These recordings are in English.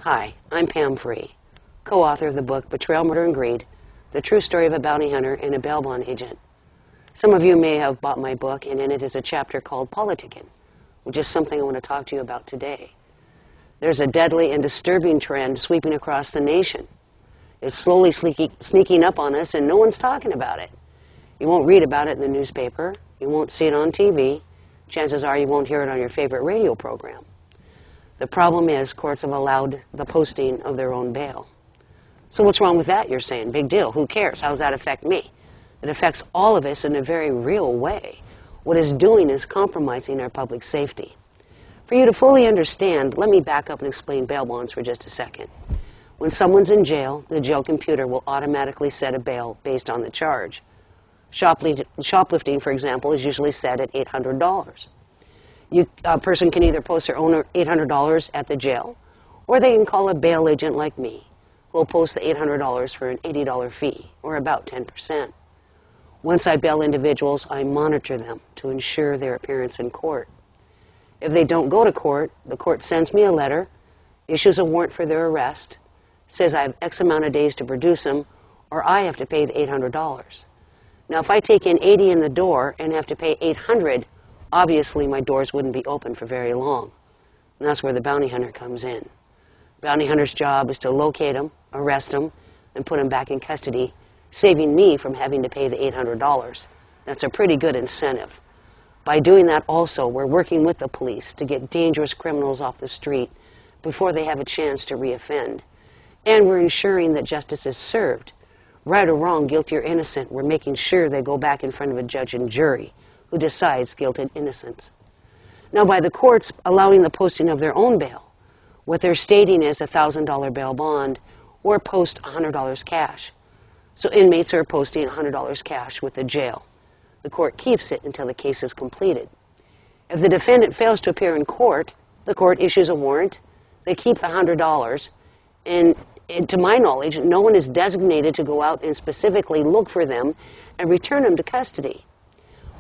Hi, I'm Pam Phree, co-author of the book Betrayal, Murder, and Greed, The True Story of a Bounty Hunter and a Bail Bond Agent. Some of you may have bought my book, and in it is a chapter called Politicking, which is something I want to talk to you about today. There's a deadly and disturbing trend sweeping across the nation. It's slowly sneaking up on us, and no one's talking about it. You won't read about it in the newspaper. You won't see it on TV. Chances are you won't hear it on your favorite radio program. The problem is courts have allowed the posting of their own bail. So what's wrong with that, you're saying? Big deal. Who cares? How does that affect me? It affects all of us in a very real way. What it's doing is compromising our public safety. For you to fully understand, let me back up and explain bail bonds for just a second. When someone's in jail, the jail computer will automatically set a bail based on the charge. Shoplifting, for example, is usually set at $800. A person can either post their own $800 at the jail, or they can call a bail agent like me, who will post the $800 for an $80 fee, or about 10%. Once I bail individuals, I monitor them to ensure their appearance in court. If they don't go to court, the court sends me a letter, issues a warrant for their arrest, says I have X amount of days to produce them, or I have to pay the $800. Now, if I take in 80 in the door and have to pay $800, obviously my doors wouldn't be open for very long. And that's where the bounty hunter comes in. Bounty hunter's job is to locate them, arrest them, and put them back in custody, saving me from having to pay the $800. That's a pretty good incentive. By doing that also, we're working with the police to get dangerous criminals off the street before they have a chance to reoffend. And we're ensuring that justice is served. Right or wrong, guilty or innocent, we're making sure they go back in front of a judge and jury who decides guilt and innocence. Now, by the courts allowing the posting of their own bail, what they're stating is a $1,000 bail bond or post $100 cash. So inmates are posting $100 cash with the jail. The court keeps it until the case is completed. If the defendant fails to appear in court, the court issues a warrant. They keep the $100, and to my knowledge, no one is designated to go out and specifically look for them and return them to custody.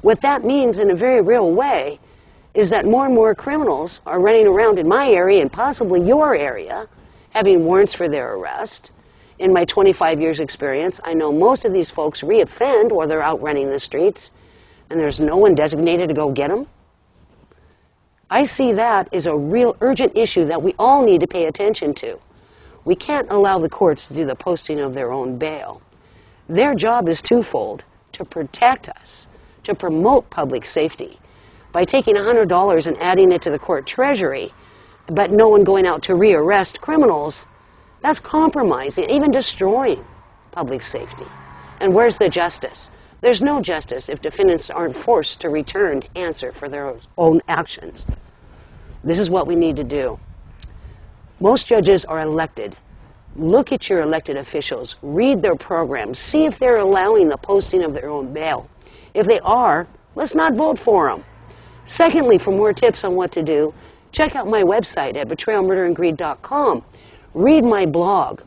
What that means in a very real way is that more and more criminals are running around in my area and possibly your area having warrants for their arrest. In my 25 years experience, I know most of these folks reoffend while they're out running the streets, and there's no one designated to go get them. I see that as a real urgent issue that we all need to pay attention to. We can't allow the courts to do the posting of their own bail. Their job is twofold: to protect us, to promote public safety. By taking $100 and adding it to the court treasury, but no one going out to rearrest criminals, that's compromising, even destroying public safety. And where's the justice? There's no justice if defendants aren't forced to return to answer for their own actions. This is what we need to do. Most judges are elected. Look at your elected officials, read their programs, see if they're allowing the posting of their own bail. If they are, let's not vote for them. Secondly, for more tips on what to do, check out my website at betrayalmurderandgreed.com. Read my blog.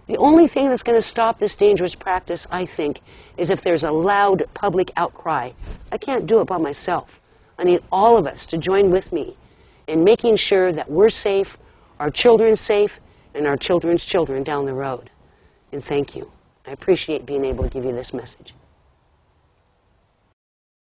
The only thing that's going to stop this dangerous practice, I think, is if there's a loud public outcry. I can't do it by myself. I need all of us to join with me in making sure that we're safe, our children safe, and our children's children down the road. And thank you. I appreciate being able to give you this message.